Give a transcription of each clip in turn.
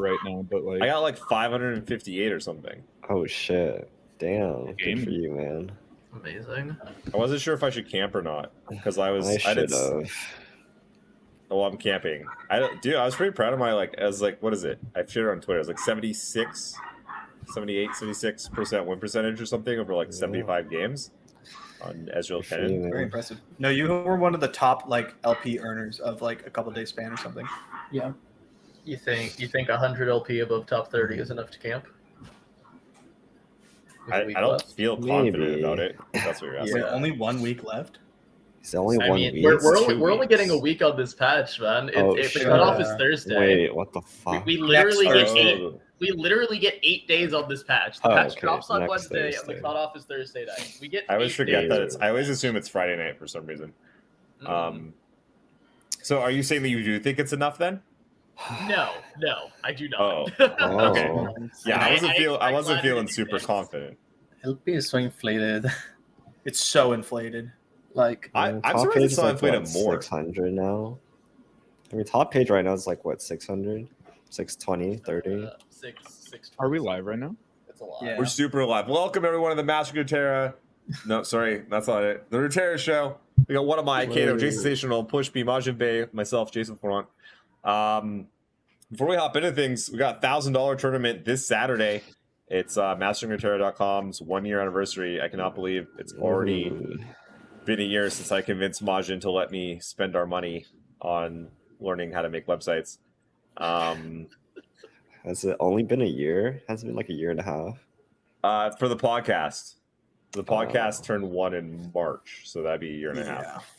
right now, but like I got like 558 or something. Oh shit! Damn, Game. good for you, man. Amazing. I wasn't sure if I should camp or not because I should have. Oh, I'm camping. I was pretty proud of my what is it? I've shared it on Twitter. It was like 76% win percentage or something over like 75 games on Ezreal Kennen. Very impressive. No, you were one of the top like LP earners of like a couple days span or something. Yeah. You think 100 LP above top 30 is enough to camp? I don't feel confident about it. If that's what you're asking. Yeah, only 1 week left. It's only 1 week. We're only getting a week on this patch, man. The cutoff is Thursday. Wait, what the fuck? We literally get 8 days on this patch. The patch drops on Wednesday, and the cutoff is Thursday night. We get. I always forget that I always assume it's Friday night for some reason. So, are you saying that you do think it's enough then? No, I do not. Oh, okay. Yeah, I wasn't feeling super confident. LP is so inflated. It's so inflated. Like I'm surprised it's not inflated more. 600 now. I mean, top page right now is like what, 600, 620, 30. 6. Are we live right now? It's a lot. Yeah. We're super live. Welcome everyone to the Master Runeterra. No, sorry, that's not it. The Runeterra show. We got one of my Kato, Jason Sensational, Push B, Majin Bay, myself, Jason Florent. Before we hop into things, we got $1,000 tournament this Saturday. It's masteringruneterra.com's 1 year anniversary. I cannot believe it's already been a year since I convinced Majin to let me spend our money on learning how to make websites. Has it only been a year? Has it been like a year and a half? For the podcast. The podcast turned 1 in March, so that'd be a year and a half.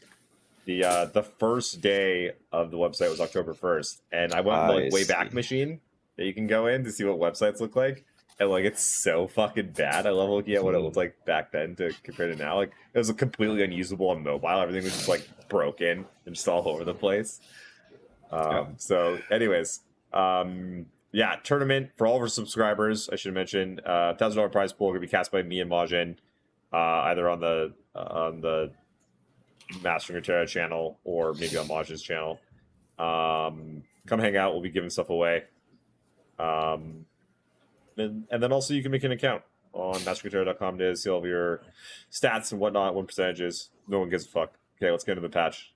The first day of the website was October 1st, and I went to Wayback Machine that you can go in to see what websites look like. And like it's so fucking bad. I love looking at what it looked like back then to compare to now. Like it was completely unusable on mobile. Everything was just like broken and just all over the place. So, anyways, tournament for all of our subscribers. I should mention $1,000 prize pool gonna be cast by me and Majin, either on the Mastering Runeterra channel or maybe on Majin's channel. Come hang out. We'll be giving stuff away. And then also you can make an account on masterguitar.com to see all of your stats and whatnot, win percentages. No one gives a fuck. Okay, let's get into the patch.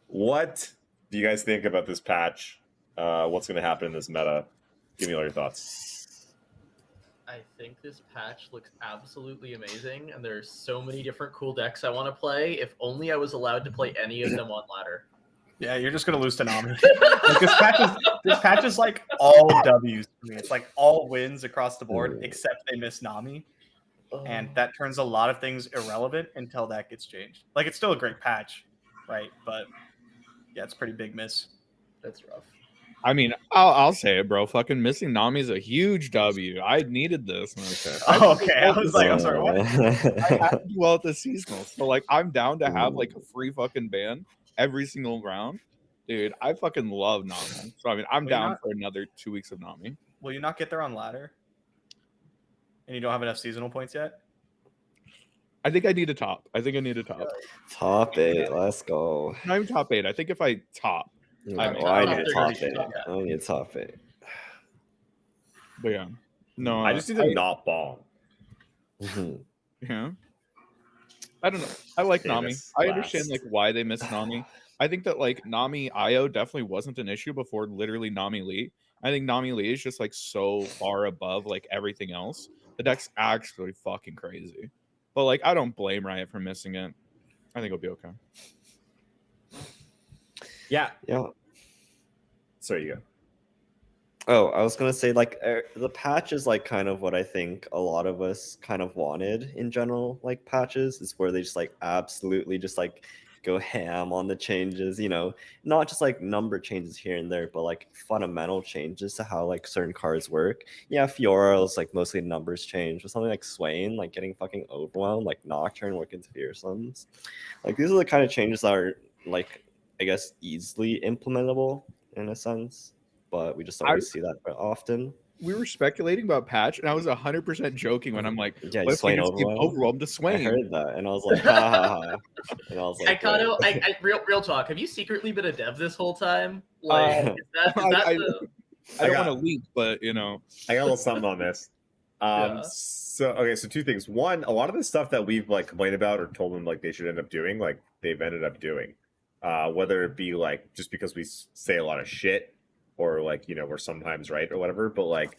What do you guys think about this patch? What's going to happen in this meta? Give me all your thoughts. I think this patch looks absolutely amazing, and there's so many different cool decks I want to play. If only I was allowed to play any of them on ladder. Yeah, you're just gonna lose to Nami. Like, this patch is like all W's for me. It's like all wins across the board except they miss Nami, and that turns a lot of things irrelevant until that gets changed. Like it's still a great patch, right? But yeah, it's a pretty big miss. That's rough. I mean, I'll say it, bro. Fucking missing Nami's a huge W. I needed this. Okay. I was like, I'm sorry, what? I had to do well at the seasonal, so like I'm down to have like a free fucking ban every single round, dude. I fucking love Nami. So I mean, I'm down for another 2 weeks of Nami. Will you not get there on ladder? And you don't have enough seasonal points yet? I think I need a top. Top 8. Let's go. Not even top 8. I think if I top, I need top 8. I need top 8. But yeah, no, I just need to not bomb. Yeah. I don't know. I like Nami. I understand like why they missed Nami. I think that like Nami IO definitely wasn't an issue before literally Nami Lee. I think Nami Lee is just like so far above like everything else. The deck's actually fucking crazy. But like I don't blame Riot for missing it. I think it'll be okay. Yeah. Yeah. Sorry, you go. Oh, I was gonna say like the patch is like kind of what I think a lot of us kind of wanted in general. Like patches is where they just like absolutely just like go ham on the changes. You know, not just like number changes here and there, but like fundamental changes to how like certain cards work. Yeah, Fiora's like mostly numbers change, but something like Swain like getting fucking overwhelmed, like Nocturne working into Fearsomes. Like these are the kind of changes that are like I guess easily implementable in a sense. But we just don't really see that often. we were speculating about patch, and I was 100% joking when I'm like, Yeah, you what if we Swain just give overwhelmed? overwhelmed to I Swain? heard that, and I was like, ha ha ha. And I was like, Kaito, wait. real talk. Have you secretly been a dev this whole time? Like, is that I the? don't got- want to leak, but you know, I got a little something on this. Yeah. So two things. One, a lot of the stuff that we've like complained about or told them like they should end up doing, like they've ended up doing. Whether it be like just because we say a lot of shit, or like we're sometimes right or whatever, but like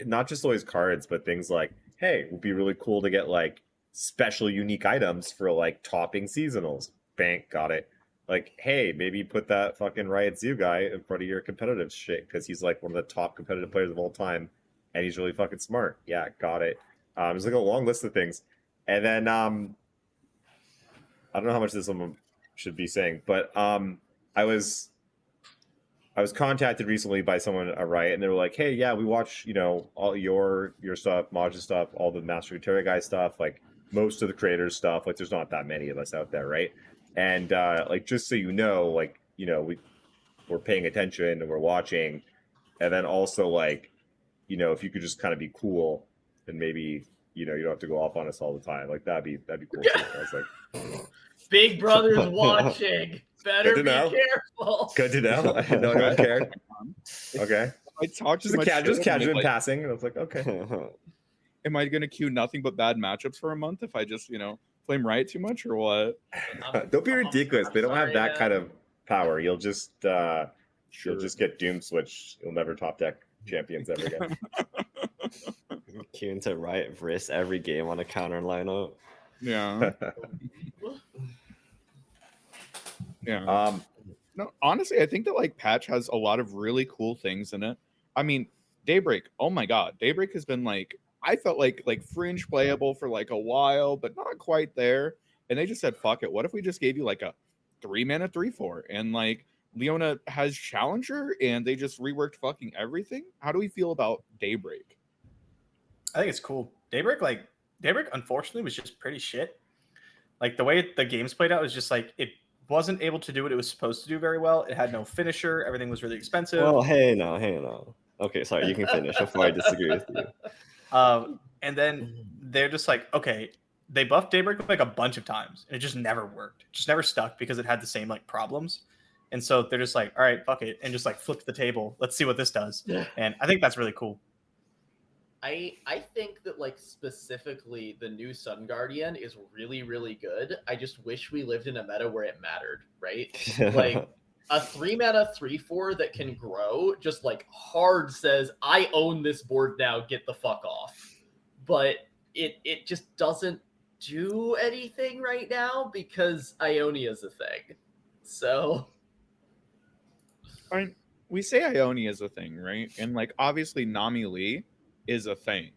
not just always cards, but things like, hey, it would be really cool to get like special unique items for like topping seasonals. Bank got it. Like, hey, maybe put that fucking Riot Zoo guy in front of your competitive shit because he's like one of the top competitive players of all time, and he's really fucking smart. Yeah, got it. There's like a long list of things, and then I don't know how much this one should be saying, but I was contacted recently by someone at Riot, and they were like, "Hey, yeah, we watch all your stuff, Maj's stuff, all the Master Runeterra guy stuff, like most of the creators stuff. Like, there's not that many of us out there, right? And like, just so you know, like we're paying attention and we're watching, and then also like if you could just kind of be cool and maybe you don't have to go off on us all the time, like that'd be cool too." I was like, Big Brother's watching. Better Good to be know. careful. good to know. I didn't know anyone cared. Okay, I talked just too much shit, just I'm casual in like, passing, and I was like, okay. am I gonna queue nothing but bad matchups for a month if I just flame Riot too much or what? Don't be ridiculous. They don't have sorry, that man. kind of power. You'll just Sure. you'll just get doom switch. You'll never top deck champions ever again. Queue into Riot Vriss every game on a counter lineup. Yeah. Yeah. No, honestly, I think that like patch has a lot of really cool things in it. I mean, Daybreak, oh my god, Daybreak has been like, I felt like fringe playable for like a while, but not quite there. And they just said, fuck it. What if we just gave you like a 3-mana 3/4? And like Leona has Challenger and they just reworked fucking everything. How do we feel about Daybreak? I think it's cool. Daybreak, unfortunately, was just pretty shit. Like the way the games played out was just like it wasn't able to do what it was supposed to do very well. It had no finisher. Everything was really expensive. Well, hey now. Okay, sorry, you can finish before I disagree with you. And then they're just like, okay, they buffed Daybreak like a bunch of times, and it just never worked. It just never stuck because it had the same like problems. And so they're just like, all right, fuck it, and just like flipped the table. Let's see what this does. And I think that's really cool. I think that like specifically the new Sun Guardian is really, really good. I just wish we lived in a meta where it mattered, right? Like a 3-mana 3/4 that can grow just like hard says, I own this board now, get the fuck off. But it just doesn't do anything right now because Ionia is a thing. So I mean, we say Ionia is a thing, right? And like obviously Nami Lee is a thing.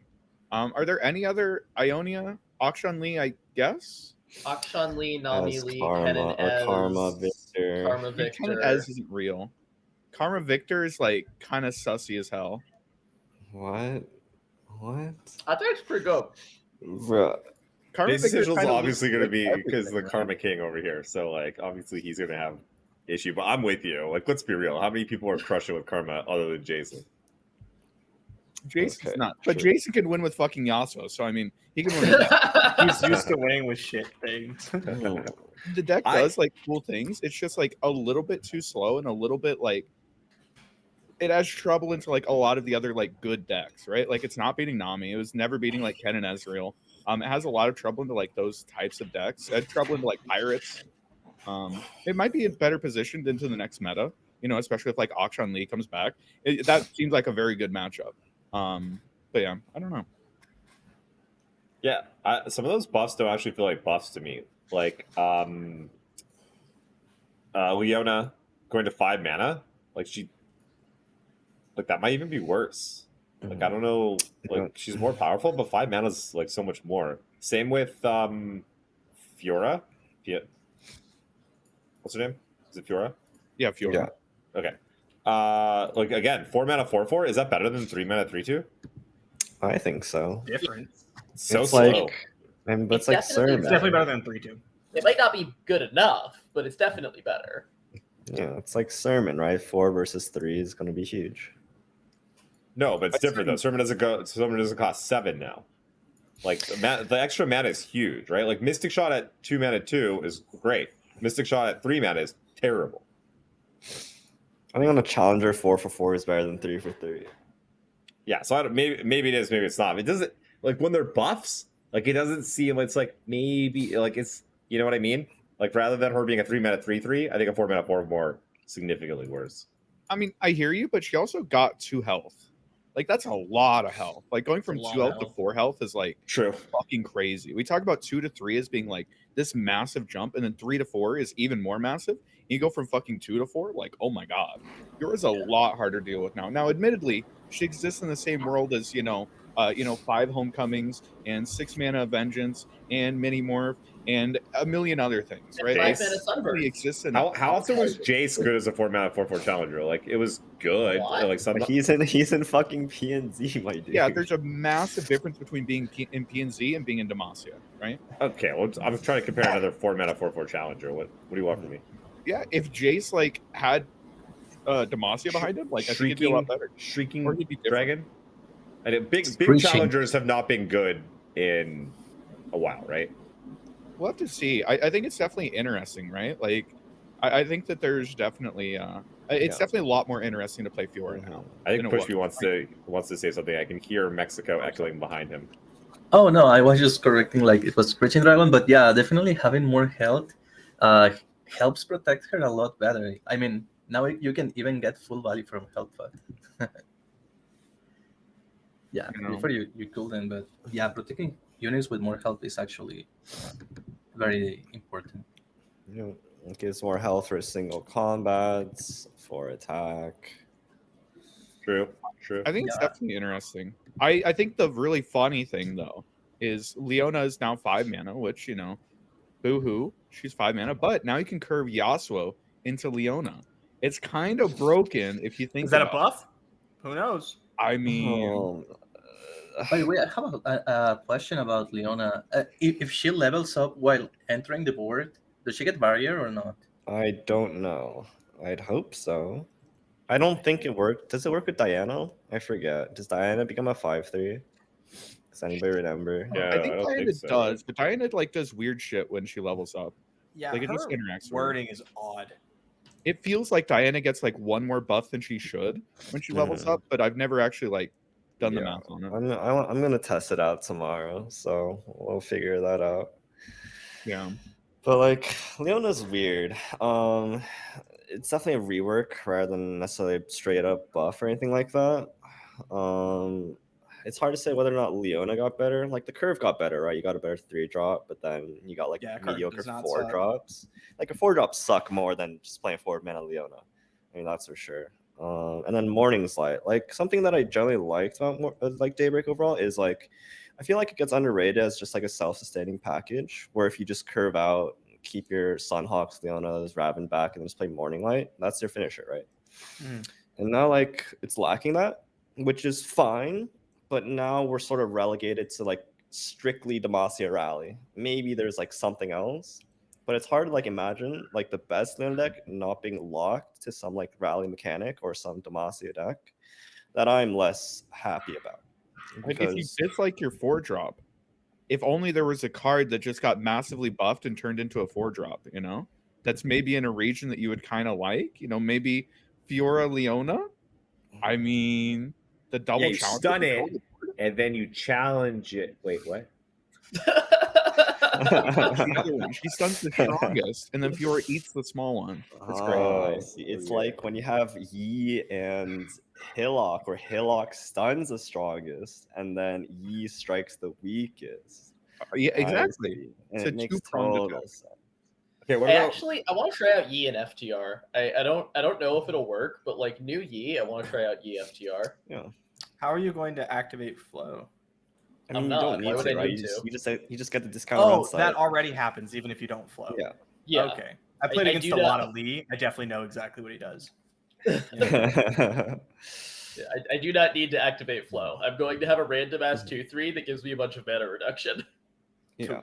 Are there any other Ionia? Akshan Lee, I guess. Akshan Lee, Nami As Lee, Karma, Kennen Ez, Karma Victor. Karma Kennen Victor. Ez isn't real. Karma Victor is like kind of sussy as hell. What? I think it's pretty good. Bruh. Karma This Victor's is kinda obviously going to loses, like, be because the everything, Karma King over here. So like obviously he's going to have issue. But I'm with you. Like let's be real. How many people are crushing with Karma other than Jason? Jason's Okay, not, but true. Jason can win with fucking Yasuo. So I mean, he can win. With that. He's used to winning with shit things. The deck does like cool things. It's just like a little bit too slow and a little bit like it has trouble into like a lot of the other like good decks, right? Like it's not beating Nami. It was never beating like Ken and Ezreal. It has a lot of trouble into like those types of decks. It had trouble into like Pirates. It might be better positioned into the next meta, especially if like Akshan Lee comes back. That seems like a very good matchup. But yeah, I don't know. Yeah, some of those buffs don't actually feel like buffs to me. Like Leona going to 5 mana, like that might even be worse. Like I don't know, like she's more powerful, but 5 mana is like so much more. Same with Fiora. What's her name? Is it Fiora? Yeah, Fiora. Yeah. Okay. Like again, 4 mana 4/4. Is that better than 3 mana 3/2? I think so. Different. So It's slow. like, but it's like It's Sermon. It's definitely better than 3/2. It might not be good enough, but it's definitely better. Yeah, it's like Sermon, right? 4 versus 3 is going to be huge. No, but it's I'd different though. say- Sermon doesn't cost 7 now. Like the extra mana is huge, right? Like Mystic Shot at 2 mana 2 is great. Mystic Shot at 3 mana is terrible. I think on a challenger 4 for 4 is better than 3 for 3. Yeah, so maybe it is, maybe it's not. It doesn't like when they're buffs, like it doesn't seem it's like maybe like it's you know what I mean? Like rather than her being a 3 mana 3/3, I think a 4 mana 4 more significantly worse. I mean, I hear you, but she also got 2 health. Like that's a lot of health. Like going from a lot 2 of health to health. 4 health is like True. fucking crazy. We talk about 2 to 3 as being like this massive jump, and then 3 to 4 is even more massive. You go from fucking 2 to 4, like oh my god, yours a lot harder to deal with now. Now, admittedly, she exists in the same world as 5 homecomings and 6 mana vengeance and mini morph and a million other things, And right? 5 Jace? mana sunburn. Really exists in How often was Jace good as a 4 mana 4/4 challenger? Like it was good. What? Like some But he's in fucking PNZ, my dude. Yeah, there's a massive difference between being in PNZ and being in Demacia, right? okay. Well, I'm trying to compare another 4 mana 4/4 challenger. What do you want from me? Yeah, if Jace like had Demacia behind him, like I think it'd be a lot better. Shrieking Or he'd be different. dragon. And big Preaching. challengers have not been good in a while, right? We'll have to see. I think it's definitely interesting, right? Like, I think that there's definitely it's definitely a lot more interesting to play Fiora now. I think than it Pushby was. wants to say something. I can hear Mexico echoing behind him. Oh no, I was just correcting like it was Preaching Dragon, but yeah, definitely having more health helps protect her a lot better. I mean, now you can even get full value from health fund. Yeah, You know. before you couldn't, but yeah, protecting units with more health is actually very important. It gives more health for single combats, for attack. True. I think it's Yeah. definitely interesting. I think the really funny thing though is Leona is now 5 mana, which boo hoo, she's 5 mana, but now you can curve Yasuo into Leona. It's kind of broken if you think Is that a about buff? Who knows? it. I mean, By the way, I have a question about Leona. If she levels up while entering the board, does she get barrier or not? I don't know. I'd hope so. I don't think it worked. Does it work with Diana? I forget. Does Diana become a 5/3? Does anybody remember? Yeah, I think don't Diana think so. does, but Diana like does weird shit when she levels up. Yeah, Like, it her just interacts with her. wording is odd. It feels like Diana gets like one more buff than she should when she levels up, but I've never actually like done the Yeah. math on it. I'm gonna test it out tomorrow, so we'll figure that out. Yeah. But like Leona's weird. It's definitely a rework rather than necessarily a straight up buff or anything like that. It's hard to say whether or not Leona got better. Like the curve got better, right? You got a better 3-drop, but then you got like Yeah, curve mediocre does not 4-drops. Like a 4-drop suck more than just playing 4 mana Leona. I mean that's for sure. And then Morning's Light, like something that I generally liked about like Daybreak overall is like I feel like it gets underrated as just like a self-sustaining package where if you just curve out, keep your Sunhawks, Leonas, Raven back, and then just play Morning Light, that's your finisher, right? Mhm. And now like it's lacking that, which is fine, but now we're sort of relegated to like strictly Demacia Rally. Maybe there's like something else, but it's hard to like imagine like the best Leona deck not being locked to some like rally mechanic or some Demacia deck that I'm less happy about. Like if you dislike your 4-drop, if only there was a card that just got massively buffed and turned into a 4-drop, that's maybe in a region that you would kind of like, maybe Fiora Leona. I mean, the double you challenge. stun it, and then you challenge it. Wait, what? The other one. She stuns the strongest, and then Fiora eats the small one. That's great. I see. It's like when you have Yi and Hillock, where Hillock stuns the strongest, and then Yi strikes the weakest. Yeah, exactly. And It's a it makes two-pronged total attack. sense. Okay, what I about actually I want to try out Yi and FTR. I don't know if it'll work, but like new Yi, I want to try out Yi FTR. How are you going to activate flow? I mean, I'm you not. don't Why need would to, I right? need You just get the discount Oh, on site. that already happens even if you don't flow. Yeah. Yeah. Okay. I played I against do a not- lot of Lee. I definitely know exactly what he does. Yeah, I do not need to activate flow. I'm going to have a random ass 2/3 that gives me a bunch of mana reduction. Yeah.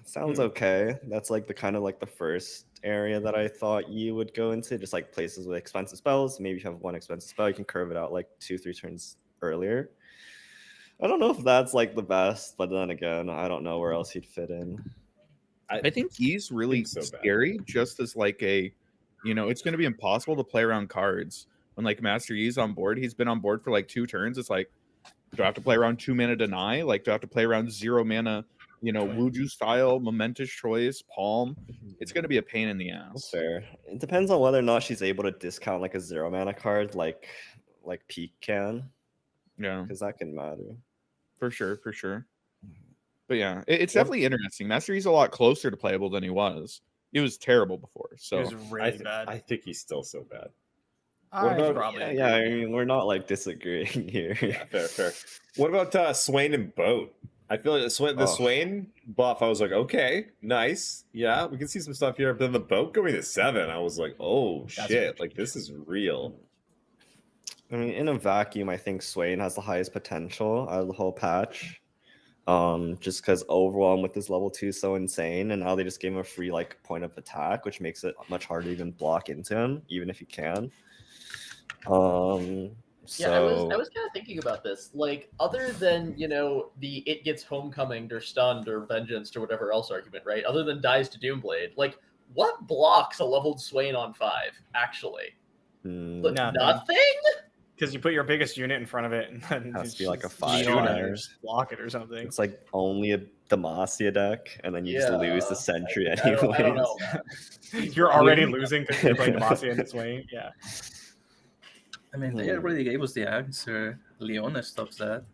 Sounds okay. That's like the kind of like the first area that I thought you would go into, just like places with expensive spells. Maybe if you have one expensive spell, you can curve it out like 2-3 turns earlier. I don't know if that's like the best, but then again, I don't know where else he'd fit in. I think he's really so bad. scary, just as like a, it's going to be impossible to play around cards. When like Master Yi's on board, he's been on board for like 2 turns. It's like, do I have to play around 2 mana deny? Like, do I have to play around 0 mana, Wuju style, momentous choice, palm? It's going to be a pain in the That's ass. fair. It depends on whether or not she's able to discount like a 0 mana card, like Peak can. Yeah, because that can matter. For sure. But yeah, it's definitely interesting. Master Yi's a lot closer to playable than he was. He was terrible before. So It was really bad. I think he's still so bad. What about probably? Yeah, I mean, we're not like disagreeing here. Yeah, fair. What about Swain and Boat? I feel like the Swain buff, I was like, okay, nice. Yeah, we can see some stuff here. But then the Boat going to 7, I was like, oh, shit. Like, this is real. I mean, in a vacuum, I think Swain has the highest potential out of the whole patch. Just because Overwhelm with this level 2 is so insane, and now they just gave him a free like point of attack, which makes it much harder to even block into him, even if you can. Yeah, I was kind of thinking about this. Like, other than the it gets homecoming or stunned or vengeance or whatever else argument, right? Other than dies to Doomblade, like what blocks a leveled Swain on 5 actually? Nothing. Because you put your biggest unit in front of it, and then it has to be like a 5 block it or something. It's like only a Demacia deck, and then you just lose the Sentry anyways. I don't know. You're already losing because you're playing Demacia and Swain. Yeah. I mean, they already gave us the answer. Leona stops that.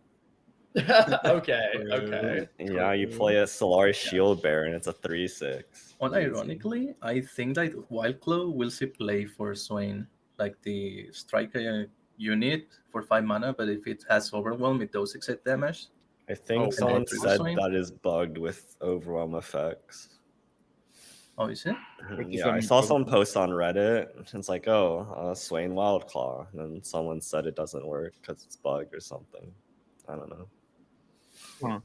Okay. Yeah, you play a Solaris Shield Bearer, and it's a 3/6. Unironically, I think that Wildclaw will see play for Swain, like the striker unit for 5 mana, but if it has Overwhelm, it does accept damage. I think someone and said Swain? that is bugged with Overwhelm effects. Oh, is it? Yeah, I saw someone post on Reddit. It's like, Swain Wildclaw. And then someone said it doesn't work because it's bugged or something. I don't know. Huh.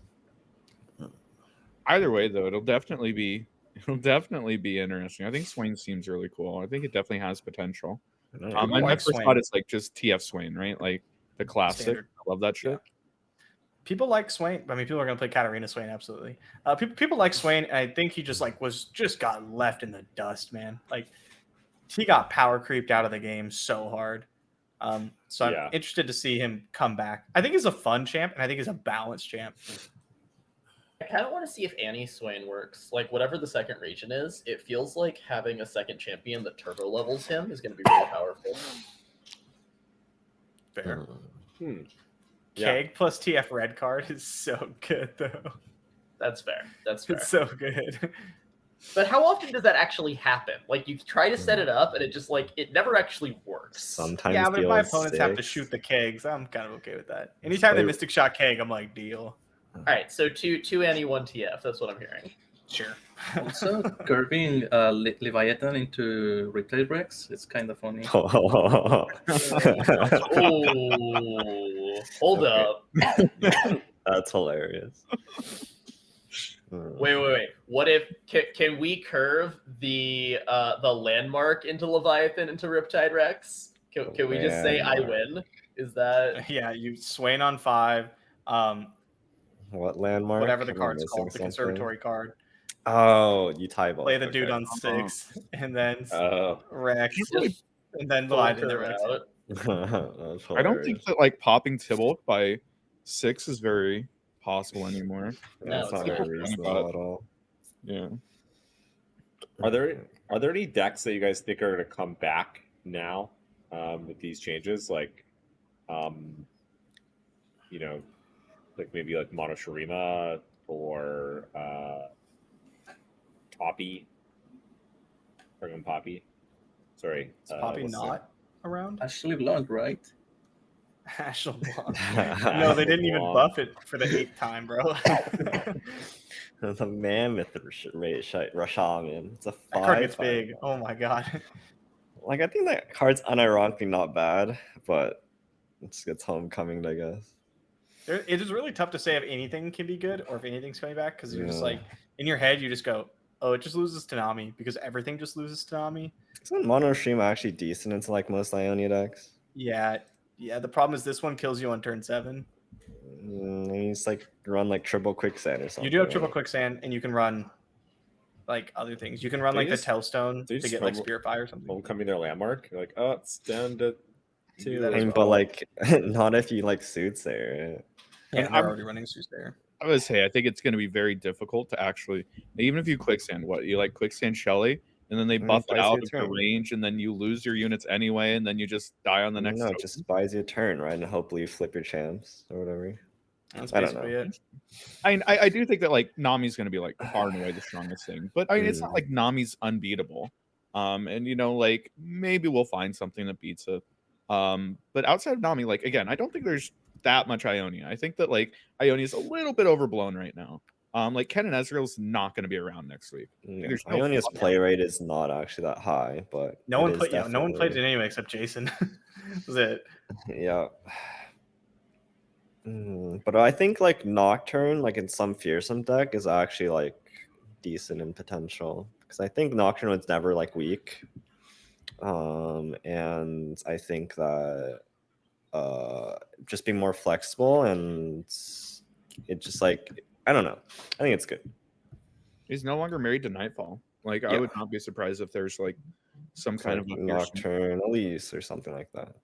Either way, though, it'll definitely be interesting. I think Swain seems really cool. I think it definitely has potential. My first thought is like just TF Swain, right? Like the classic. Standard. I love that shit. Yeah. People like Swain. I mean, people are gonna play Katarina Swain, absolutely. People like Swain. And I think he just got left in the dust, man. Like he got power creeped out of the game so hard. So I'm interested to see him come back. I think he's a fun champ, and I think he's a balanced champ. I kind of want to see if Annie Swain works. Like, whatever the second region is, it feels like having a second champion that turbo levels him is going to be really powerful. Fair. Yeah. Keg plus TF red card is so good, though. That's fair. It's so good. But how often does that actually happen? Like, you try to set it up, and it just, it never actually works. Sometimes yeah, but if my opponents have to shoot the kegs, I'm kind of okay with that. Anytime they Mystic Shot keg, I'm like, deal. All right, so two Annie, 1 TF. That's what I'm hearing. Sure. Also, curving Leviathan into Riptide Rex, it's kind of funny. Oh, hold up. That's hilarious. Wait. What if can we curve the landmark into Leviathan into Riptide Rex? Can we just say I win? Is that Yeah, you Swain on 5. What landmark? Whatever the card's called, the conservatory card. Oh, you tie ball. Play the dude on 6, and then Rex, and then Full into curve Rex. out? I don't think that popping Tibalt by 6 is very possible anymore. That's not very reasonable at all. Yeah. Are there any decks that you guys think are going to come back now with these changes? Like maybe like Mono Shurima or Poppy. Dragon Poppy. Sorry. Is Poppy not around? Ashley Blunt, right? Ashley Blunt. No, they didn't even buff it for the 8th time, bro. The Mammoth Rashaman. It's a 5. That card gets big. Oh my god. Like, I think that card's unironically not bad, but it's homecoming, I guess. It is really tough to say if anything can be good or if anything's coming back, because you're just like, in your head, you just go, oh, it just loses to Nami, because everything just loses to Nami. Isn't Mono Shima actually decent into like most Ionia decks? Yeah, Yeah, the problem is this one kills you on turn 7. He's like run like triple quicksand or something. You do have triple quicksand, and you can run like other things. You can run like the Tailstone to get like Spirit Fire or something. Homecoming their landmark. You're like, oh, it's down to 2. I mean, but like not if you like suits there. Yeah, they're already running suits there. I would say I think it's going to be very difficult to actually, even if you quicksand, what you like quicksand Shelly, and then they buff it out of the range, and then you lose your units anyway, and then you just die on the next. No, it just buys you a turn, right? And hopefully you flip your champs or whatever. That's basically it. I do think that like Nami's going to be like far and away the strongest thing, but I mean it's not like Nami's unbeatable. And you know, like maybe we'll find something that beats it. But outside of Nami, like again, I don't think there's that much Ionia. I think that like Ionia is a little bit overblown right now. Like Ken and Ezreal's not going to be around next week. Yeah. Ionia's play rate is not actually that high, but no one played it anyway except Jason. Was it? Yeah. But I think like Nocturne, like in some fearsome deck, is actually like decent in potential because I think Nocturne was never like weak, and I think that just being more flexible and it just like I don't know. I think it's good. He's no longer married to Nightfall. Like I would not be surprised if there's like some kind of Nocturne Elise or something like that.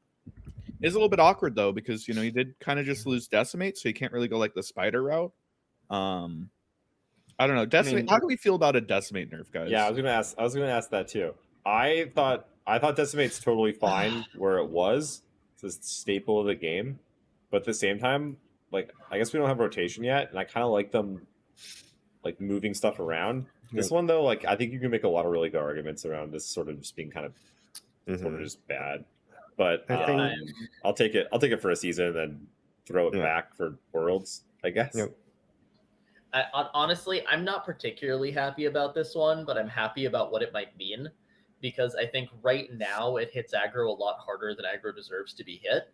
It's a little bit awkward though because you know you did kind of just lose Decimate, so you can't really go like the Spider route. I don't know. Decimate. How do we feel about a Decimate nerf, guys? Yeah, I was gonna ask that too. I thought Decimate's totally fine where it was. It's a staple of the game, but at the same time, like I guess we don't have rotation yet, and I kind of like them like moving stuff around. This one though, like I think you can make a lot of really good arguments around this sort of just being kind of sort of just bad. But I think I'll take it. I'll take it for a season and then throw it back for Worlds, I guess. Yep. Honestly, I'm not particularly happy about this one, but I'm happy about what it might mean because I think right now it hits aggro a lot harder than aggro deserves to be hit.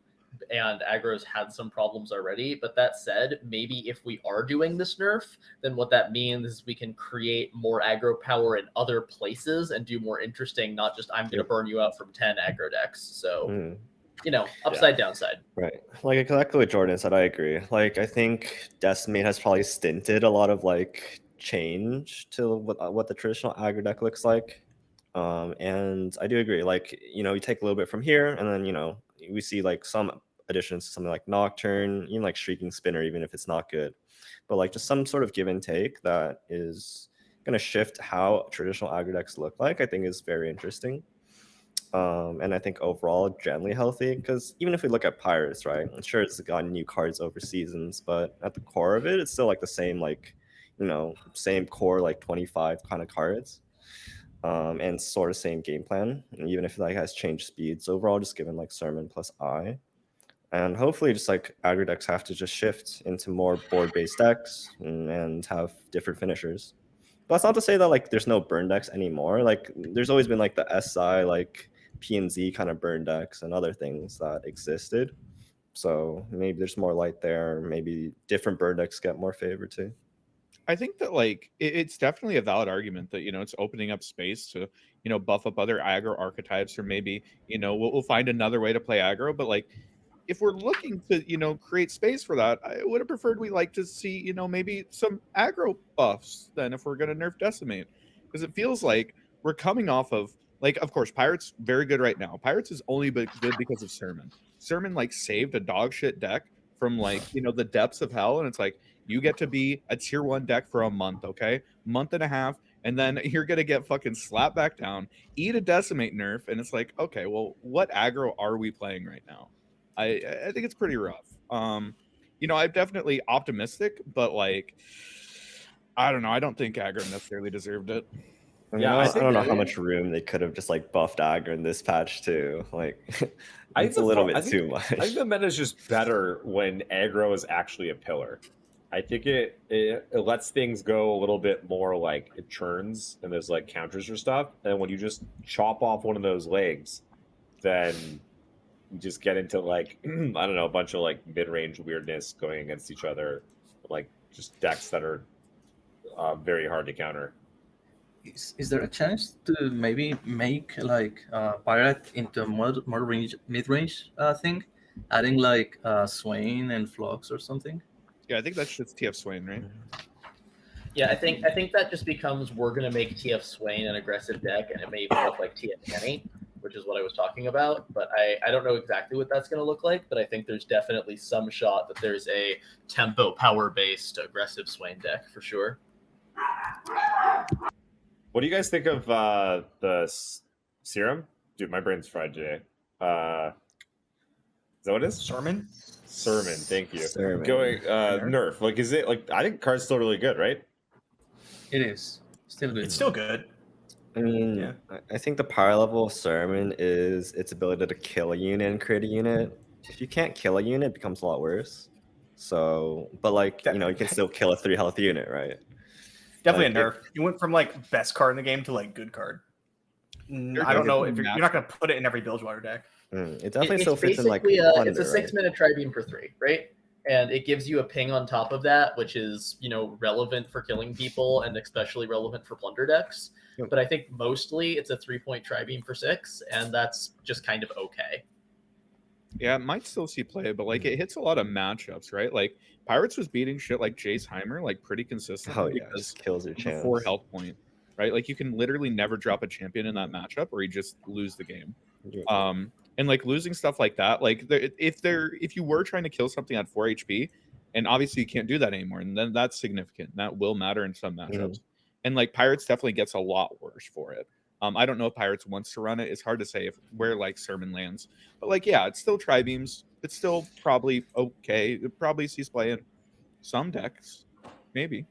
And aggro's had some problems already. But that said, maybe if we are doing this nerf, then what that means is we can create more aggro power in other places and do more interesting, not just I'm going to burn you out from 10 aggro decks. So, you know, upside, downside. Right. Like exactly what Jordan said, I agree. Like I think Decimate has probably stinted a lot of like change to what the traditional aggro deck looks like. And I do agree. Like, you know, we take a little bit from here and then, you know, we see like some additions to something like Nocturne, even like Shrieking Spinner, even if it's not good. But like just some sort of give and take that is going to shift how traditional aggro decks look like, I think is very interesting. And I think overall generally healthy because even if we look at Pirates, right, I'm sure it's gotten new cards over seasons, but at the core of it, it's still like the same, like, you know, same core, like 25 kind of cards. And sort of same game plan, and even if it like has changed speeds overall, just given like Sermon plus I, and hopefully just like aggro decks have to just shift into more board-based decks and have different finishers. But that's not to say that like there's no burn decks anymore. Like there's always been like the SI, like PNZ kind of burn decks and other things that existed. So maybe there's more light there. Maybe different burn decks get more favor too. I think that like it's definitely a valid argument that you know it's opening up space to you know buff up other aggro archetypes or maybe you know we'll find another way to play aggro. But like if we're looking to you know create space for that, I would have preferred we like to see you know maybe some aggro buffs then if we're gonna nerf Decimate because it feels like we're coming off of like of course Pirates very good right now. Pirates is only good because of Sermon. Sermon like saved a dog shit deck from like you know the depths of hell, and it's like. You get to be a tier 1 deck for a month, okay? Month and a half, and then you're gonna get fucking slapped back down, eat a Decimate nerf, and it's like, okay, well, what aggro are we playing right now? I think it's pretty rough. You know, I'm definitely optimistic, but like, I don't know. I don't think aggro necessarily deserved it. Yeah, I don't know how much room they could have just like buffed aggro in this patch too. Like, it's a little bit too much. I think the meta is just better when aggro is actually a pillar. I think it lets things go a little bit more like it churns and there's like counters for stuff. And when you just chop off one of those legs, then you just get into like, I don't know, a bunch of like mid-range weirdness going against each other, like just decks that are very hard to counter. Is there a chance to maybe make like Pirate into a more mid-range thing? adding like Swain and Flux or something. Yeah, I think that's just TF Swain, right? Yeah, I think that just becomes we're gonna make TF Swain an aggressive deck, and it may even look like TF Kenny, which is what I was talking about. But I don't know exactly what that's gonna look like. But I think there's definitely some shot that there's a tempo power based aggressive Swain deck for sure. What do you guys think of serum? Dude, my brain's fried today. Is that what it is? Sermon. Thank you. Sermon. Going nerf. Like, is it like? I think card's still really good, right? It is still good. It's still good. I mean, Yeah. I think the power level of Sermon is its ability to kill a unit and create a unit. If you can't kill a unit, it becomes a lot worse. So, but like, you know, you can still kill a 3 health unit, right? Definitely Like, a nerf. You went from like best card in the game to like good card. I don't know if you're not going to put it in every Bilgewater deck. It definitely still fits in like it's a Plunder, 6-minute tri-beam for 3, right? And it gives you a ping on top of that, which is, you know, relevant for killing people and especially relevant for plunder decks. Yep. But I think mostly it's a 3-point tri-beam for 6, and that's just kind of okay. Yeah, it might still see play, but like it hits a lot of matchups, right? Like Pirates was beating shit like Jace Heimer like pretty consistently Oh yeah, because just kills your of the chance. 4 health point, right? Like you can literally never drop a champion in that matchup or you just lose the game. Yeah. And like losing stuff like that, like if you were trying to kill something at 4 HP, and obviously you can't do that anymore, and then that's significant. That will matter in some matchups. And like Pirates definitely gets a lot worse for it. I don't know if Pirates wants to run it. It's hard to say where like Sermon lands, but like yeah, it's still tri-beams. It's still probably okay. It probably sees play in some decks, maybe.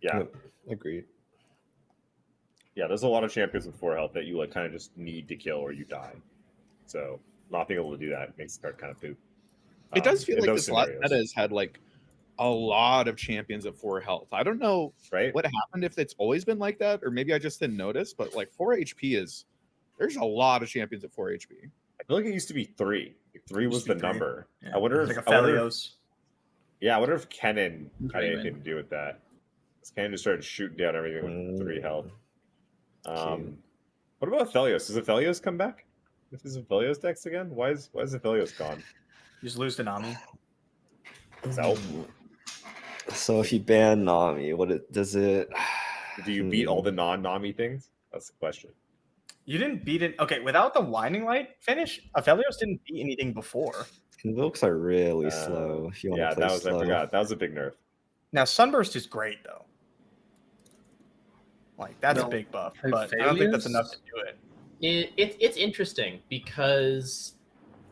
Yeah. Yep. Agreed. Yeah, there's a lot of champions with 4 health that you like kind of just need to kill or you die. So not being able to do that makes the card kind of poop. It does feel in like those this last scenarios. meta has had like a lot of champions at 4 health. I don't know Right? what happened, if it's always been like that, or maybe I just didn't notice, but like 4 HP there's a lot of champions at 4 HP. I feel like it used to be 3. Like, 3 was the number. Yeah. I wonder It's if like Aphelios. I wonder if Kennen had Draven. anything to do with that. Because Kennen just started shooting down everything with 3 health. What about Aphelios? Does Aphelios come back? This is Aphelios decks again? Why is Aphelios gone? You just lose to Nami. So if you ban Nami, does it? Do you beat all the non-Nami things? That's the question. You didn't beat it. Okay, without the Winding Light finish, Aphelios didn't beat anything before. Invokes are really slow. If you want to play slow. I forgot. That was a big nerf. Now Sunburst is great though. Like that's a big buff, but I don't think that's enough to do it. It's interesting because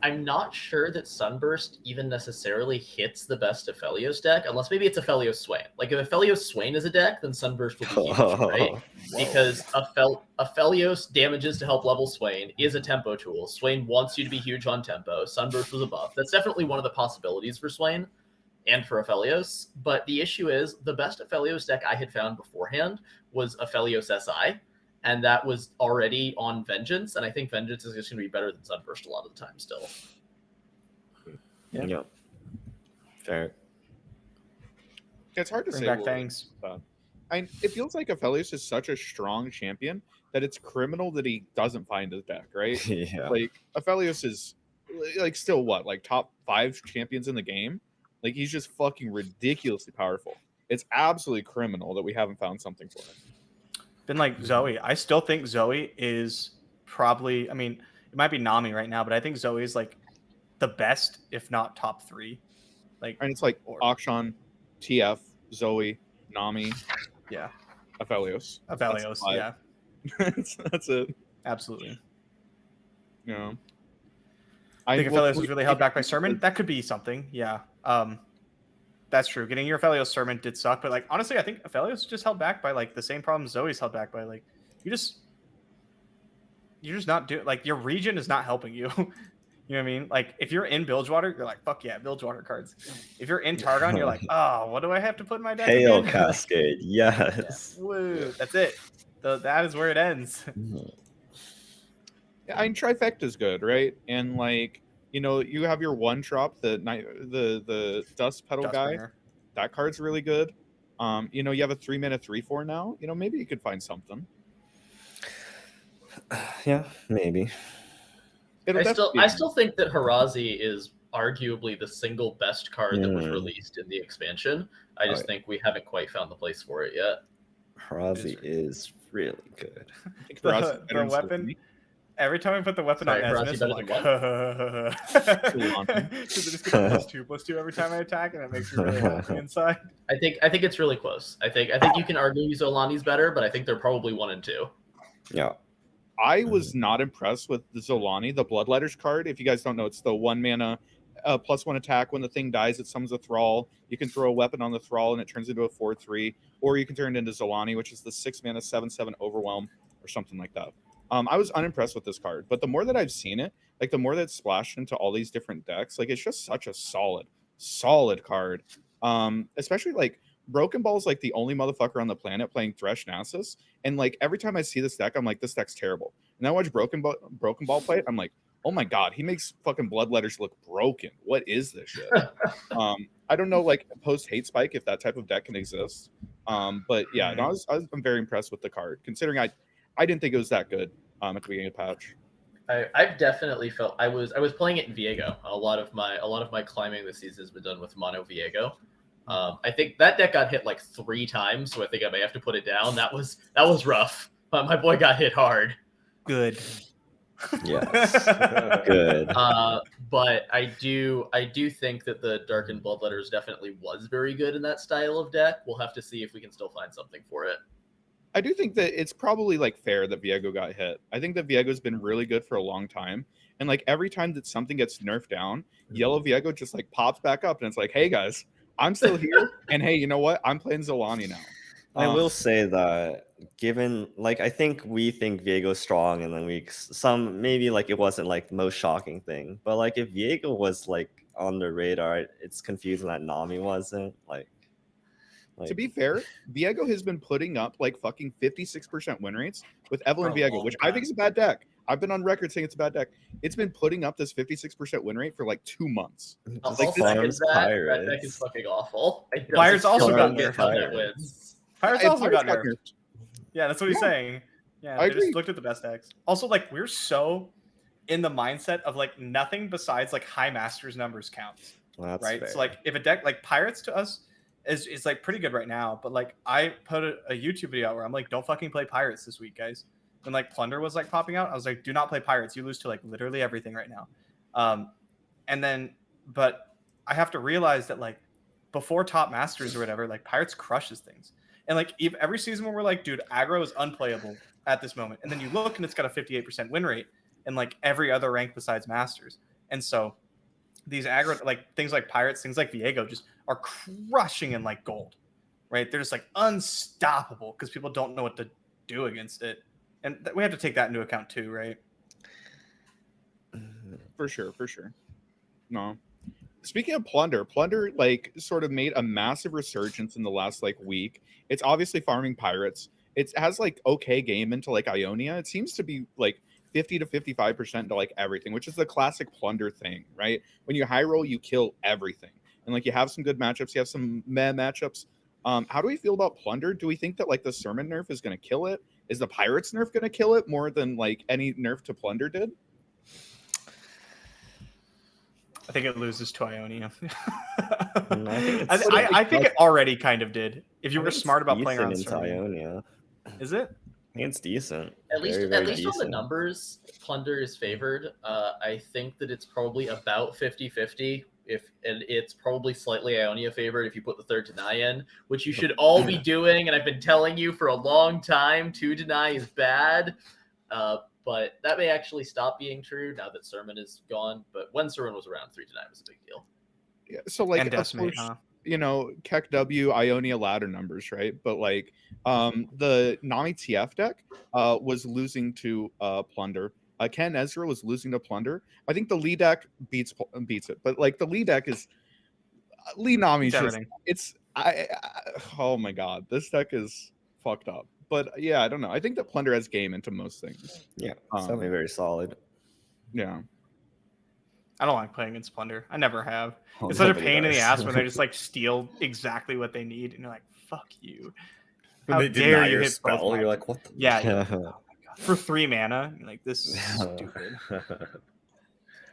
I'm not sure that Sunburst even necessarily hits the best Aphelios deck, unless maybe it's Aphelios Swain. Like if Aphelios Swain is a deck, then Sunburst will be huge, right? Because Aphelios damages to help level Swain is a tempo tool. Swain wants you to be huge on tempo. Sunburst was a buff. That's definitely one of the possibilities for Swain and for Aphelios. But the issue is the best Aphelios deck I had found beforehand was Aphelios SI. And that was already on Vengeance, and I think Vengeance is just going to be better than Sunburst a lot of the time still. Yeah. Fair. It's hard to Bring say. back Fangs. It feels like Aphelios is such a strong champion that it's criminal that he doesn't find his deck, right? Yeah. Like Aphelios is like still what, like top 5 champions in the game? Like he's just fucking ridiculously powerful. It's absolutely criminal that we haven't found something for him. Been like Zoe. I still think Zoe is probably, I mean, it might be Nami right now, but I think Zoe is like the best, if not top 3. Like, And it's like Akshan, TF, Zoe, Nami, yeah, Aphelios. Aphelios, yeah, that's it. absolutely. You know, I think Aphelios was really held back by Sermon. That could be something, yeah. That's true. Getting your Aphelios Sermon did suck, but like honestly, I think Aphelios just held back by like the same problem Zoe's held back by. Like you're just not doing, like your region is not helping you. You know what I mean? Like if you're in Bilgewater, you're like, fuck yeah, Bilgewater cards. If you're in Targon, you're like, oh, what do I have to put in my deck? Hail again? Cascade, yes. Yeah. Woo, that's it. That is where it ends. Yeah, I mean, Trifecta's good, right? And like, you know, you have your one drop, the Dust Petal guy. Dustbringer. That card's really good. You know, you have a 3-mana 3/4 now. You know, maybe you could find something. Yeah, maybe. I still think that Harazi is arguably the single best card that was released in the expansion. I just think we haven't quite found the place for it yet. Harazi is really good. The weapon. Every time I put the weapon on Esmus, I'm like, because it just gets +2/+2 every time I attack, and it makes me really happy inside. I think it's really close. I think you can argue Zolani's better, but I think they're probably 1 and 2. Yeah. I was not impressed with the Zolani, the Bloodletters card. If you guys don't know, it's the 1 mana +1 attack. When the thing dies, it summons a Thrall. You can throw a weapon on the Thrall and it turns into a 4/3, or you can turn it into Zolani, which is the 6 mana 7/7 Overwhelm or something like that. I was unimpressed with this card, but the more that I've seen it, like the more that it's splashed into all these different decks, like it's just such a solid card. Especially like Broken Ball is like the only motherfucker on the planet playing Thresh Nasus, and like every time I see this deck, I'm like, this deck's terrible. And I watch Broken Ball play it, I'm like, oh my god, he makes fucking Bloodletters look broken. What is this shit? I don't know, like post Hate Spike if that type of deck can exist. But yeah, no, I'm very impressed with the card, considering I didn't think it was that good at the beginning of the patch. I've definitely felt I was playing it in Viego. A lot of my climbing this season has been done with Mono Viego. I think that deck got hit like 3 times, so I think I may have to put it down. That was rough. My boy got hit hard. Good. Yes. Good. But I do think that the Darkened Bloodletters definitely was very good in that style of deck. We'll have to see if we can still find something for it. I do think that it's probably like fair that Viego got hit. I think that Viego's been really good for a long time. And like every time that something gets nerfed down, Yellow Viego just like pops back up and it's like, hey guys, I'm still here. And hey, you know what? I'm playing Zolani now. I will say that given like I think we think Viego's strong, and then maybe like it wasn't like the most shocking thing. But like if Viego was like on the radar, it's confusing that Nami wasn't. Like to be fair, Viego has been putting up like fucking 56% win rates with Evelyn Viego, which I think is a bad deck. I've been on record saying it's a bad deck. It's been putting up this 56% win rate for like 2 months. Like that deck is fucking awful. Pirates also got nerfed. Pirates also got nerfed. Yeah, that's what he's saying. Yeah, I just looked at the best decks. Also, like we're so in the mindset of like nothing besides like high masters numbers counts. Well, right? fair. So like if a deck like Pirates to us is like pretty good right now, but like I put a YouTube video out where I'm like, don't fucking play Pirates this week, guys. When like Plunder was like popping out, I was like, do not play Pirates. You lose to like literally everything right now. And then, but I have to realize that like before top masters or whatever, like Pirates crushes things. And like every season when we're like, dude, aggro is unplayable at this moment. And then you look and it's got a 58% win rate in like every other rank besides masters. And so these aggro, like things like Pirates, things like Viego just are crushing in like gold, right? They're just like unstoppable because people don't know what to do against it. And we have to take that into account too, right? For sure. No. Speaking of Plunder like sort of made a massive resurgence in the last like week. It's obviously farming Pirates. It has like okay game into like Ionia. It seems to be like 50 to 55% to like everything, which is the classic Plunder thing, right? When you high roll, you kill everything. And like you have some good matchups, you have some meh matchups. How do we feel about Plunder? Do we think that like the Sermon nerf is going to kill it? Is the Pirates nerf going to kill it more than like any nerf to Plunder did? I think it loses to Ionia. I think it already kind of did. If you were smart about playing around into Ionia. Is it? I think it's decent. At least decent. on the numbers, Plunder is favored. I think that it's probably about 50-50. And it's probably slightly Ionia favored if you put the third deny in, which you should all be doing. And I've been telling you for a long time, 2 deny is bad. But that may actually stop being true now that Sermon is gone. But when Sermon was around, 3 deny was a big deal. Yeah, so like and Decimate, huh? You know, Keck W, Ionia ladder numbers, right? But like the Nami TF deck was losing to Plunder. Ken Ezra was losing to Plunder. I think the Lee deck beats it, but like the Lee deck is Lee Nami's just oh my god, this deck is fucked up. But yeah, I don't know. I think that Plunder has game into most things. Yeah, it's definitely very solid. Yeah. I don't like playing against Plunder. I never have. It's such a pain in the ass when they just like steal exactly what they need, and you're like, "Fuck you!" How dare you hit spell? You're like, "What?" Yeah. Oh my God. For 3 mana, you're like, this is stupid.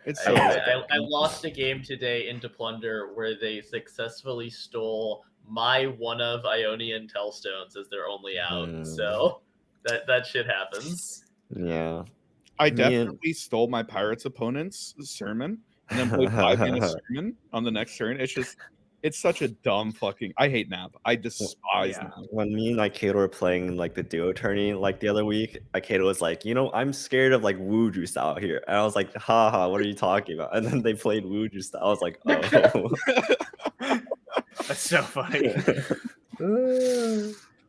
It's I, so I lost a game today into Plunder where they successfully stole my one of Ionian Tellstones as their only out. So that shit happens. Yeah. I definitely stole my Pirates opponent's sermon and then played 5 mana sermon on the next turn. It's such a dumb fucking. I hate Nab. I despise Nab. When me and Aikedo were playing like the duo tourney like the other week, Aikedo was like, I'm scared of like Wuju style here. And I was like, haha, what are you talking about? And then they played Wuju style. I was like, oh. That's so funny.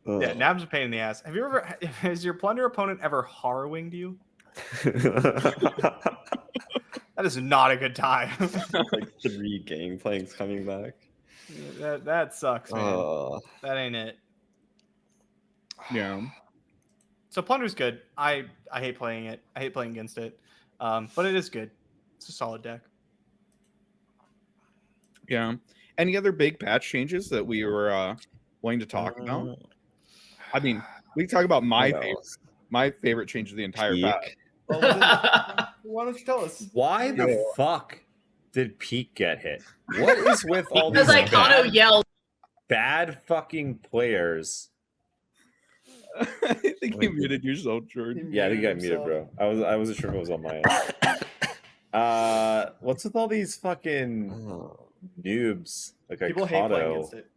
Yeah, Nab's a pain in the ass. Has your Plunder opponent ever Harrowinged you? That is not a good time. Like 3 game planks coming back. That sucks, man. That ain't it. Yeah. So Plunder's good. I hate playing it. I hate playing against it. But it is good. It's a solid deck. Yeah. Any other big patch changes that we were wanting to talk about? I mean, we can talk about my favorite change of the entire patch. Why don't you tell us? Why the fuck did Peak get hit? What is with all these Because Aikedo yelled. bad fucking players? I think you muted yourself, Jordan. Yeah, I think I muted, bro. I wasn't sure if it was on my end. What's with all these fucking noobs? Like People hate playing Aikedo? against it.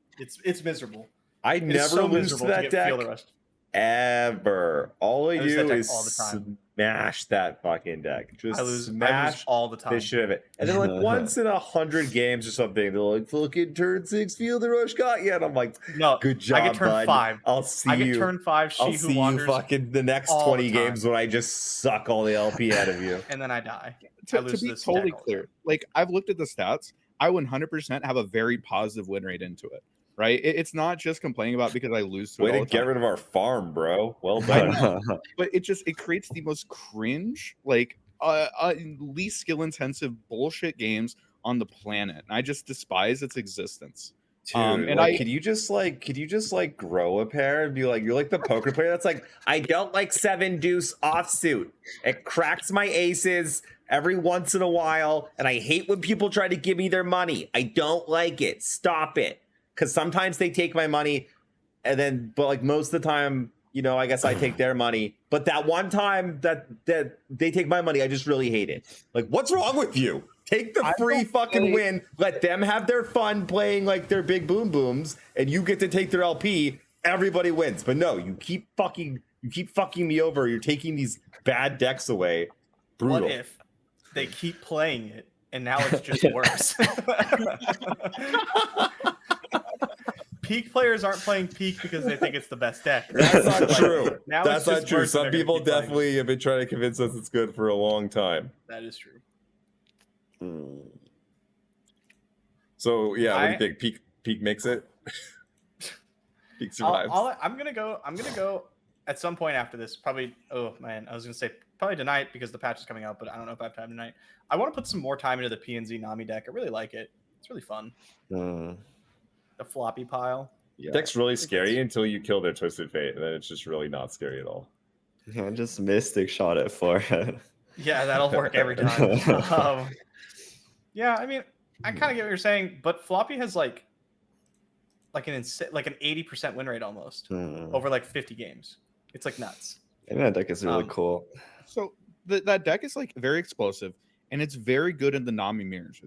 It's miserable. I It is never so lose to miserable that get deck feel the rest. ever. All I lose that do deck is all the time. smash that fucking deck. Just I lose smash all the time. the shit of it. And then like once in 100 games or something, they're like, fucking turn 6 field the rush got you. And I'm like, No, good job, I get turn bud. 5. I'll see I get you. turn 5. She I'll who see you wanders, fucking the next all the 20 time. games when I just suck all the LP out of you. and then I die. I To lose be this totally deck all the clear, time. like I've looked at the stats, I 100% have a very positive win rate into it. Right? It's not just complaining about because I lose to it Way all to the get time. rid of our farm, bro. Well done. But it creates the most cringe, like least skill intensive bullshit games on the planet. And I just despise its existence. Dude, And like, could you just grow a pair and be like, you're like the poker player that's like, I don't like 7 deuce offsuit. It cracks my aces every once in a while, and I hate when people try to give me their money. I don't like it. Stop it. Because sometimes they take my money, and then, but like most of the time, I guess I take their money. But that one time that they take my money, I just really hate it. Like, what's wrong with you? Take the free fucking win. Let them have their fun playing like their big boom booms, and you get to take their LP. Everybody wins. But no, you keep fucking me over. You're taking these bad decks away. Brutal. What if they keep playing it and now it's just worse? Peak players aren't playing Peak because they think it's the best deck. That's not true. Now That's it's just not true. worse and Some they're gonna people keep playing it. definitely have been trying to convince us it's good for a long time. That is true. So yeah, what do you think? Peak makes it. Peak survives. I'm gonna go at some point after this. Probably. Oh man, I was gonna say probably tonight because the patch is coming out, but I don't know if I have time tonight. I want to put some more time into the PNZ Nami deck. I really like it. It's really fun. The floppy pile. Yeah. Deck's really scary until you kill their Twisted Fate, and then it's just really not scary at all. Yeah, just Mystic shot at forehead. Yeah, that'll work every time. Yeah, I mean, I kind of get what you're saying, but floppy has like an 80% win rate almost over like 50 games. It's like nuts. And that deck is really cool. So that deck is like very explosive, and it's very good in the Nami mirrors.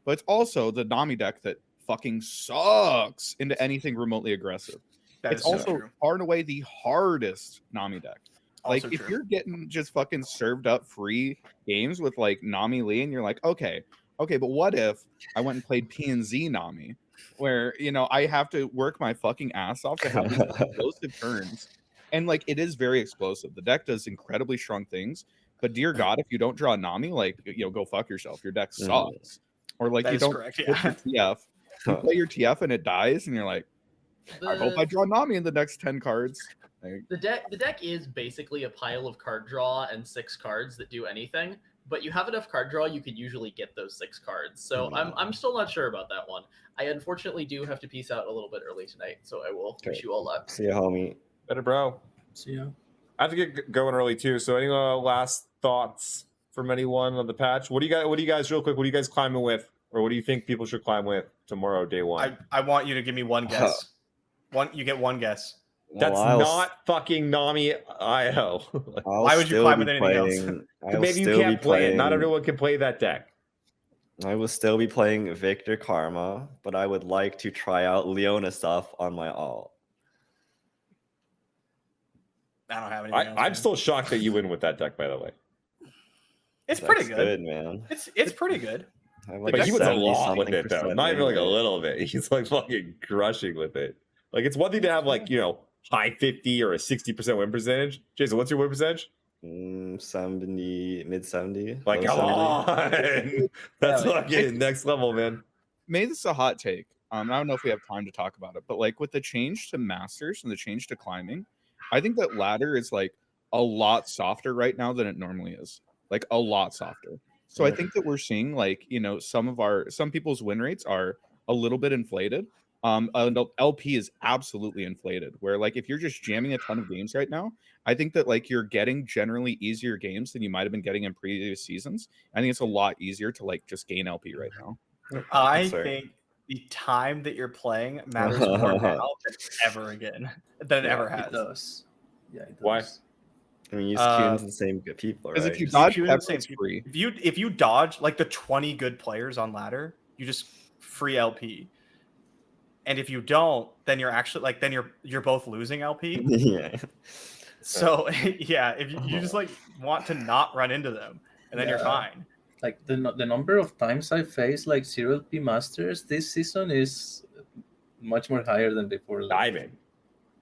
But it's also the Nami deck that fucking sucks into anything remotely aggressive. It's also far and away the hardest Nami deck. Like if you're getting just fucking served up free games with like Nami Lee, and you're like, okay, but what if I went and played PNZ Nami, where I have to work my fucking ass off to have these explosive turns, and like it is very explosive. The deck does incredibly strong things, but dear God, if you don't draw Nami, like go fuck yourself. Your deck sucks. Or like that you don't correct, put your TF, you play your TF and it dies, and you're like, I hope I draw Nami in the next 10 cards. Like, the deck is basically a pile of card draw and 6 cards that do anything, but you have enough card draw, you could usually get those 6 cards. So I'm still not sure about that one. I unfortunately do have to peace out a little bit early tonight, so I will wish you all luck. See ya, homie. Better, bro. See ya. I have to get going early too. So any last thoughts from anyone on the patch? What do you guys real quick? What are you guys climbing with, or what do you think people should climb with tomorrow, day one? I want you to give me one guess. You get one guess. Well, That's not fucking Nami IO. Why would you climb with anything else? Maybe you can't play it. Not everyone can play that deck. I will still be playing Victor Karma, but I would like to try out Leona stuff on my alt. I don't have anything else. I'm still shocked that you win with that deck, by the way. It's pretty good, man. It's pretty good. But he was a lot with it, though. Not even like a win rate. little bit. He's like fucking crushing with it. Like, it's one thing to have like, you know, high 50 or a 60% win percentage. Jason, what's your win percentage? 70, mid 70. Like, come on. That's fucking next level, man. Maybe this is a hot take. I don't know if we have time to talk about it, but like with the change to Masters and the change to climbing, I think that ladder is like a lot softer right now than it normally is. Like a lot softer. So I think that we're seeing like, you know, some people's win rates are a little bit inflated. LP is absolutely inflated, where like if you're just jamming a ton of games right now, I think that like you're getting generally easier games than you might have been getting in previous seasons. I think it's a lot easier to like just gain LP right now. I think the time that you're playing matters more now than ever ever has. It does. Yeah, it does. Why? I mean, you queue into the same good people, right? Because if you dodge queue pepper, the same it's free. If you dodge like the 20 good players on ladder, you just free LP. And if you don't, then you're actually like you're both losing LP. Yeah. So yeah, if you just like want to not run into them, and then you're fine. Like the number of times I faced like 0LP Masters this season is much more higher than before. Diamond.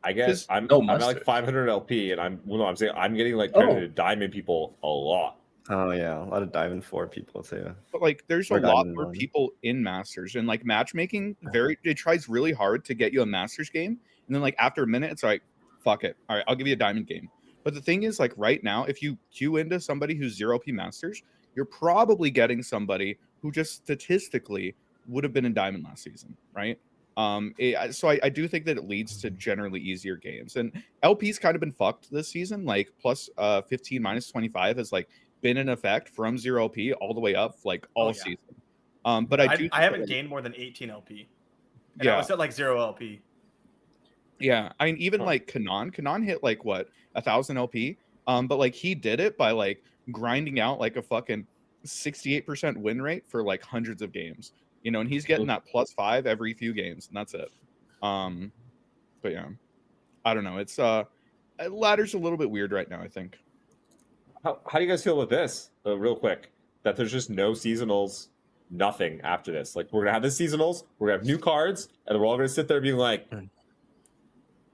I guess I'm at like 500 LP, and I'm saying I'm getting like credited diamond people a lot. Oh yeah, a lot of Diamond 4 people too. But like there's a lot more people in Masters, and like matchmaking it tries really hard to get you a Masters game, and then like after a minute it's like, fuck it. All right, I'll give you a diamond game. But the thing is, like right now, if you queue into somebody who's 0P Masters, you're probably getting somebody who just statistically would have been in diamond last season, right? So I do think that it leads to generally easier games, and LP's kind of been fucked this season. Like plus 15 minus 25 has like been in effect from 0P all the way up like all season. But I haven't gained more than 18 LP. And I was at like 0 LP. Yeah, I mean even like Kanan hit like what 1,000 LP. But like he did it by like grinding out like a fucking 68% win rate for like hundreds of games. You know, and he's getting that +5 every few games, and that's it. But yeah, I don't know. It's ladder's a little bit weird right now, I think. How do you guys feel about this? Real quick, that there's just no seasonals, nothing after this. Like we're gonna have the seasonals, we're gonna have new cards, and then we're all gonna sit there being like,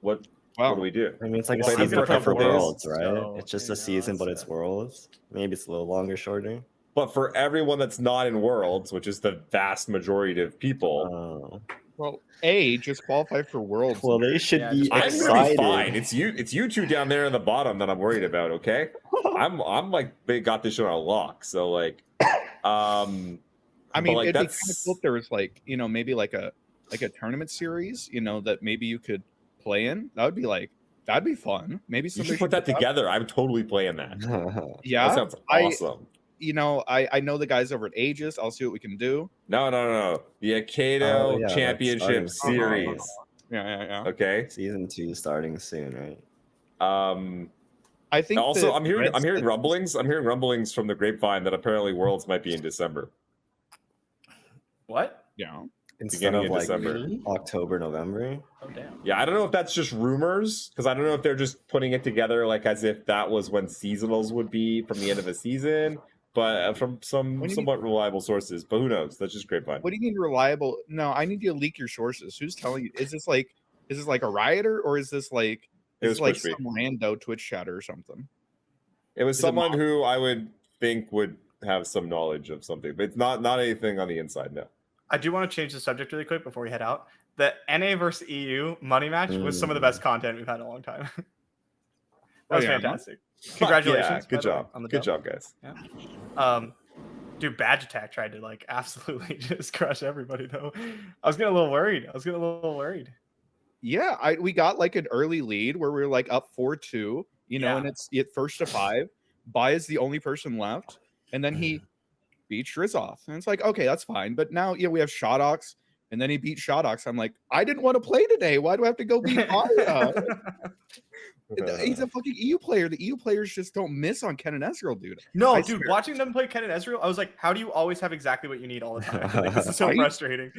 what do we do? I mean, it's like a season for Worlds, right? So, it's just a season, but it's Worlds. Maybe it's a little longer, shorter. But for everyone that's not in Worlds, which is the vast majority of people, well, just qualify for Worlds. Well, they should be I'm excited. gonna be fine. It's you two down there in the bottom that I'm worried about. Okay, I'm like they got this shit on lock. So like, I mean, like, it'd be kind of cool if there was like, you know, maybe like a tournament series, you know, that maybe you could play in. That'd be fun. Maybe you should put that together. I'm totally playing that. Yeah, that sounds awesome. I know the guys over at Aegis. I'll see what we can do. No. The Akato Championship Series. Yeah. Okay. Season 2 starting soon, right? I think also I'm hearing rumblings. I'm hearing rumblings from the grapevine that apparently Worlds might be in December. What? Yeah. Instead of like December. October, November. Oh damn. Yeah, I don't know if that's just rumors, because I don't know if they're just putting it together like as if that was when seasonals would be from the end of the season. But from somewhat reliable sources. But who knows? That's just grapevine. What do you mean reliable? No, I need you to leak your sources. Who's telling you? Is this like a rioter, or is this like some rando Twitch chatter or something? It was someone who I would think would have some knowledge of something, but it's not anything on the inside. No. I do want to change the subject really quick before we head out. The NA versus EU money match was some of the best content we've had in a long time. That was fantastic. Congratulations. Yeah, good job. Good job, guys. Yeah. Dude, Badge Attack tried to like absolutely just crush everybody though. I was getting a little worried. Yeah, we got like an early lead where we were like up 4-2, you know, and it's first to 5. Bai is the only person left. and then he beat Shrizzoff, and it's like, okay, that's fine. But now, we have Shodox, and then he beat Shodox. I'm like, I didn't want to play today. Why do I have to go beat Aya? He's a fucking EU player. The EU players just don't miss on Ken and Ezreal, dude. No, dude, watching them play Ken and Ezreal, I was like, how do you always have exactly what you need all the time? Like, this is so frustrating.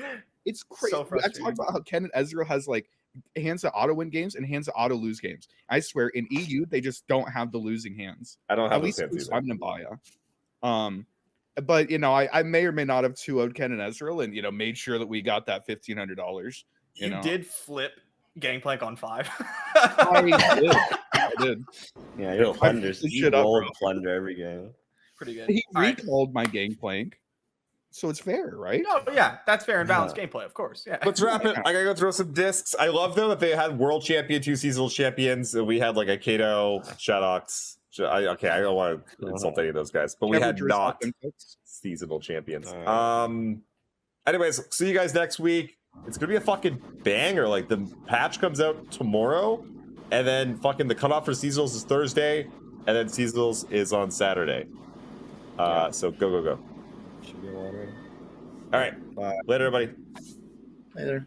It's crazy. So frustrating. I talked about how Ken and Ezreal has like hands that auto win games and hands that auto lose games. I swear, in EU, they just don't have the losing hands. I don't have at those least hands Simon and Baya. But I may or may not have 2-0'd Ken and Ezreal, and made sure that we got that $1,500. You did flip Gangplank on 5. I did. Yeah, you're plunders. You rolled plunder every game. Pretty good. He recalled my Gangplank, so it's fair, right? No, yeah, that's fair and balanced gameplay, of course. Yeah. Let's wrap it. I gotta go throw some discs. I love though that they had world champion, 2 seasonal champions. We had like a Kato, Shadox. I don't want to insult any of those guys, but we had not seasonal champions. Anyways, see you guys next week. It's gonna be a fucking banger. Like the patch comes out tomorrow, and then fucking the cutoff for seasonals is Thursday, and then seasonals is on Saturday. So go. Should be all right. All right. Bye. Later, everybody. Later.